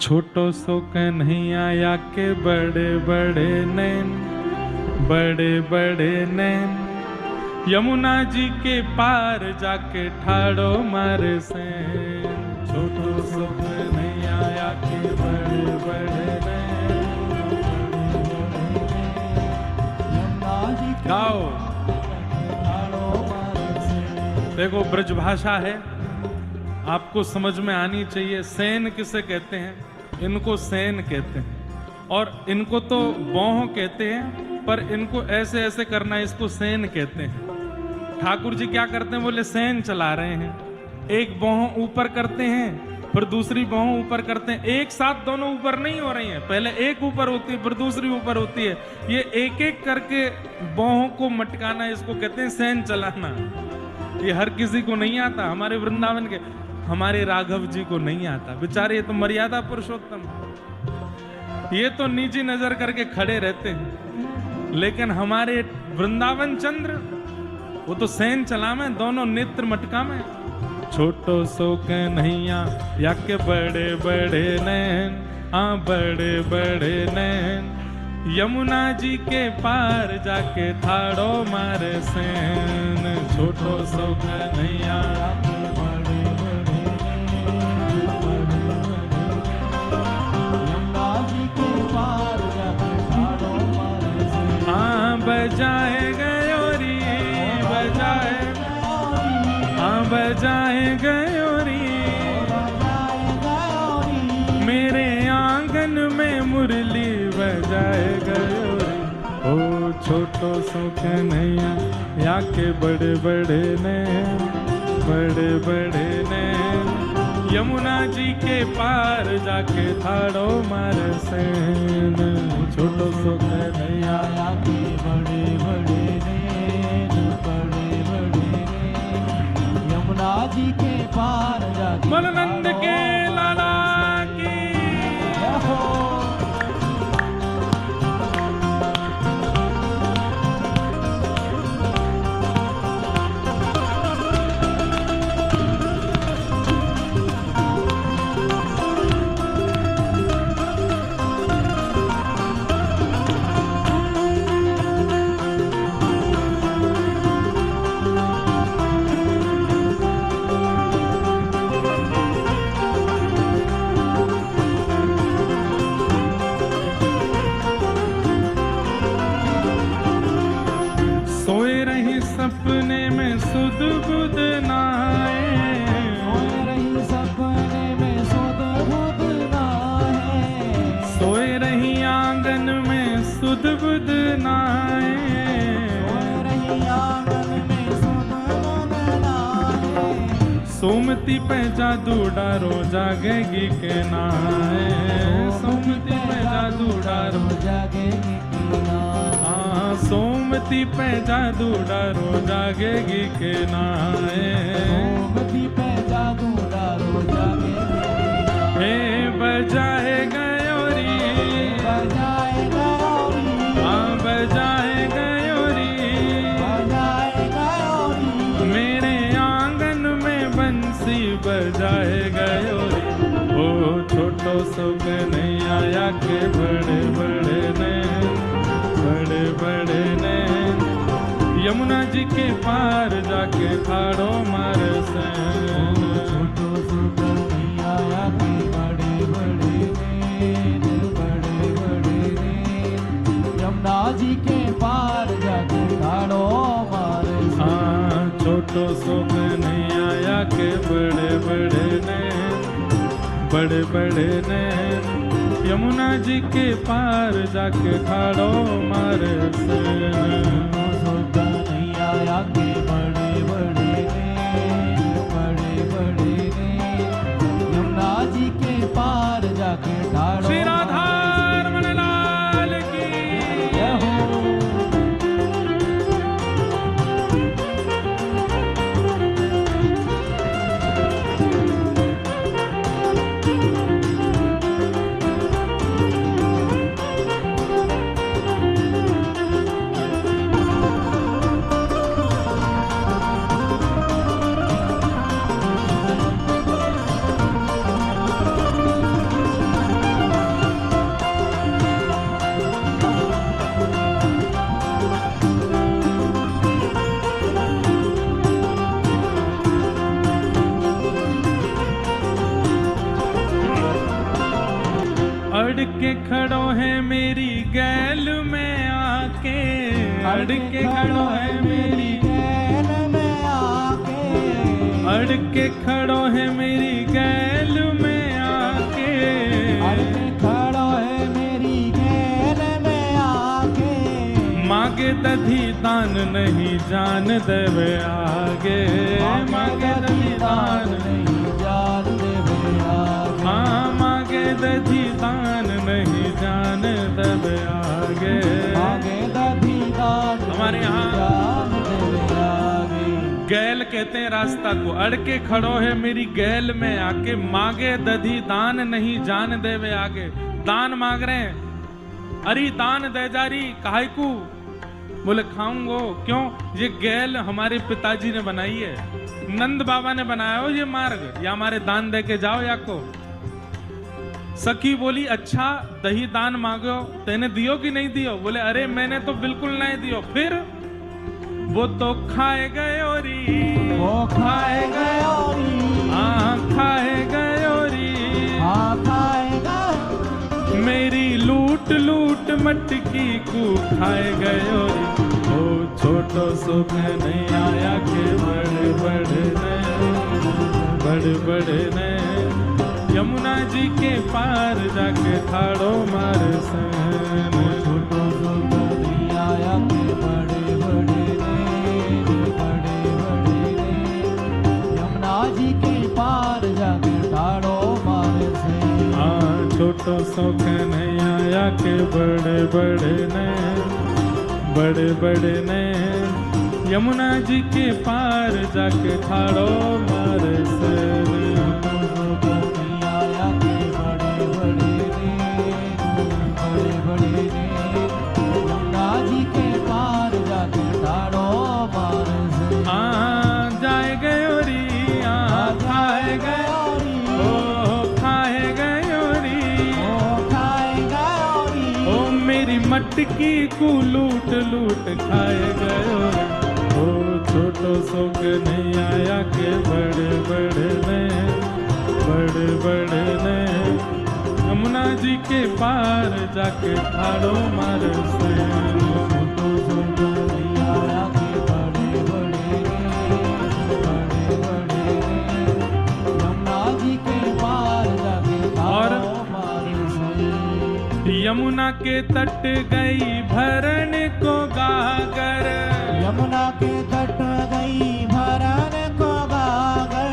छोटो सो कन्हैया या के बड़े बड़े नैन, बड़े बड़े नैन, यमुना जी के पार जाके ठाड़ो मारे सैन। छोटो सो कन्हैया या के बड़े बड़े नैन, यमुना जी के गाओ। देखो ब्रजभाषा है, आपको समझ में आनी चाहिए। सैन किसे कहते हैं? इनको सैन कहते हैं, और इनको तो बौह कहते हैं, पर इनको ऐसे ऐसे करना है, इसको सैन कहते हैं। ठाकुर जी क्या करते हैं? बोले सैन चला रहे हैं, एक बौह ऊपर करते हैं, फिर दूसरी बौह ऊपर करते हैं। एक साथ दोनों ऊपर नहीं हो रही हैं, पहले एक ऊपर होती है, फिर दूसरी ऊपर होती है। ये एक एक करके बौहों को मटकाना, इसको कहते हैं सैन चलाना। ये हर किसी को नहीं आता। हमारे वृंदावन के, हमारे राघव जी को नहीं आता, बेचारे। ये तो मर्यादा पुरुषोत्तम, ये तो नीची नजर करके खड़े रहते हैं। लेकिन हमारे वृंदावन चंद्र, वो तो सैन चला में, दोनों नेत्र मटका में। छोटो सो कन्हैया या के बड़े बड़े नैन, हाँ बड़े बड़े नैन, यमुना जी के पार जाके ठाड़ो मारे सैन। छोटो सो कन्हैया बजाए गयोरी, बजाए, हाँ बजाए गयोरी, मेरे आंगन में मुरली बजाए गयोरी। ओ छोटो सो कन्हैया या के बड़े बड़े नैन, बड़े बड़े नैन, यमुना जी के पार जाके ठाड़ो मारे सैन। छोटो सो कन्हैया या के बड़े बड़े नैन, बड़े बड़े नैन, यमुना जी के पार जाके मननंद के लाला की हो। सपने में सुध बुध नाए, सोए रही सपने में सुध बुध नाए, सोए रही आंगन में सुध बुध नाए, सोए रही आंगन में सुध बुध नाए, सोमती पे जादू डारो जागेगी के नाए, सोमती पे जादू डारो जागेगी के नाए, सोमती पे जादू डारो जागेगी के नाए, सोमती पे जादू डारो जागेगी। हे बजाए गयोरी, बजाए गयोरी, हाँ बजाए गयोरी, बजाए गयोरी, मेरे आंगन में बंसी बजाए गयोरी। ओ छोटो सो कन्हैया या के बड़े बड़े नैन, बड़े बड़े नैन, यमुना जी के पार जाके ठाड़ो मारे सैन। छोटो सो कन्हैया या के बड़े बड़े नैन, बड़े बड़े नैन, यमुना जी के पार जाके ठाड़ो मारे सैन। हाँ छोटो सो कन्हैया या के बड़े बड़े नैन, बड़े बड़े नैन, यमुना जी के पार जाके ठाड़ो मारे सैन। कन्हैया या के बड़े बड़े नैन, बड़े बड़े नैन, यमुना जी के पार जाके ठाड़ो। श्री राधा रमण लाल की जय हो। अड़ के खड़ो है मेरी गैल में आके, अड़ के खड़ो है मेरी गैल में आके, अड़ के खड़ो है मेरी गैल में आके, अड़ के खड़ो है मेरी गैल में आके, मांगे दधी दान नहीं जान देवे आगे, मांगे दधी दान नहीं जान देवे आगे, हाँ मांगे दधी दान नहीं जान देवे आगे। मांगे दधी दान हमारे यहाँ जान देवे आगे। गैल कहते हैं रास्ता को, अड़ के खड़ो है मेरी गैल में आके, मांगे दधी दान नहीं जान देवे आगे। दान मांग रहे हैं, अरे दान दे जारी काहे को, बोले खाऊंगो क्यों, ये गैल हमारे पिताजी ने बनाई है, नंद बाबा ने बनाया हो ये मार्ग, या हमारे दान दे के जाओ या को। सखी बोली अच्छा दही दान मांगो, तेने दियो कि नहीं दियो, बोले अरे मैंने तो बिल्कुल नहीं दियो। फिर वो तो खाए गयो री, वो खाए गयो री, हाँ खाए गयो री, हाँ खाए गयो, मेरी लूट लूट मटकी को खाए गयो री। ओ छोटो सुख नहीं आया के बड़े बड़े ने, बड़े बड़े ने, यमुना जी के पार जाके ठाड़ो मार सन। छोटो सुख नहीं आया के बड़े बड़े ने, बड़े बड़े ने, यमुना जी के पार जाके ठाड़ो मार से। हाँ छोटो सुख नहीं आया के बड़े बड़े ने, बड़े बड़े ने, यमुना जी के पार जाके ठाड़ो मार सन। मटकी को लूट लूट खाए गयो, ओ छोटो सुख नहीं आया के बड़े बड़े ने, बड़े बड़े ने, यमुना जी के पार जाके ठाड़ो मार से। छोटो सुख नहीं आया के बड़े बड़े ने, बड़े बड़े ने, यमुना जी के पार जाके ठाड़ो मार से। यमुना के तट गई भरन को गागर, यमुना के तट गई भरन को गागर,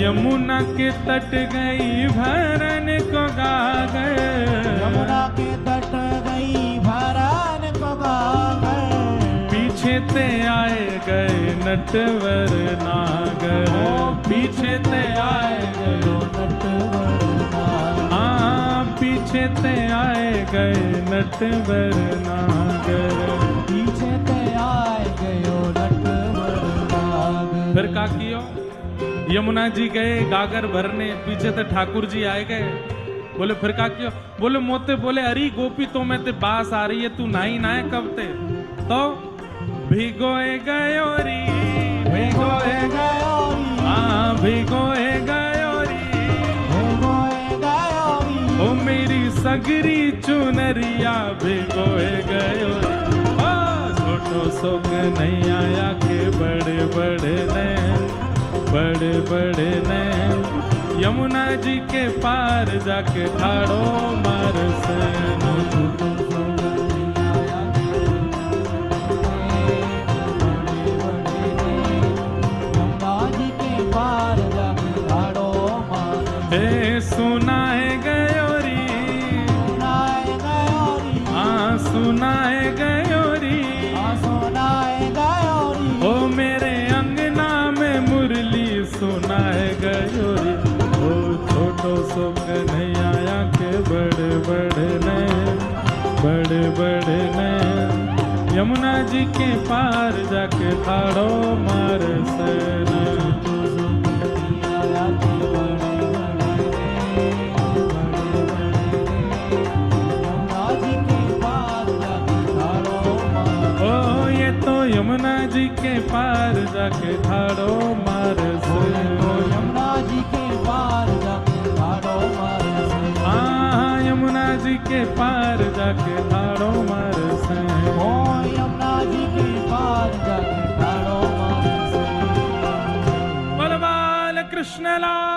यमुना के तट गई भरन को गागर, यमुना के तट गई भरन को गागर, पीछे ते आए गए नटवर नागर, पीछे ते आए गए नटवर नागर, हाँ पीछे ते आए गए नटवर नागर, पीछे ते आए गयो नटवर नागर। फिर का कियो, यमुना जी गए गागर भरने, पीछे ते ठाकुर जी आए गए, बोले फिर का कियो, बोले मोते बोले अरे गोपी तो मैं ते बास आ रही है, तू नाई नाए कब ते, तो भिगोए गयो री, भिगोए गयो री, हाँ भिगोए गयो री, भिगोए गयो री, ओ मेरी सगरी चुनरिया भिगोए गयो री। ओ छोटो सुख नहीं आया के बड़े बड़े ने, बड़े बड़े ने, यमुना जी के पार जाके ठाड़ो मार से। सुनाए गयो री, सुनाए गयो री, हाँ सुनाए गयो री, सुनाए गयो री, ओ मेरे अंगना में मुरली सुनाए गयो री। ओ छोटो सुख नहीं आया के बड़े बड़े ने, बड़े बड़े ने, यमुना जी के पार जाके ठाड़ो मार से। यमुना जी के पार जाके ठाड़ो मार से, यमुना जी के पार जाके ठाड़ो मार से, हाँ यमुना जी के पार जाके ठाड़ो मारे से ओ यमुना जी के पार जाके ठाड़ो मारे से। बोल बाल कृष्ण लाल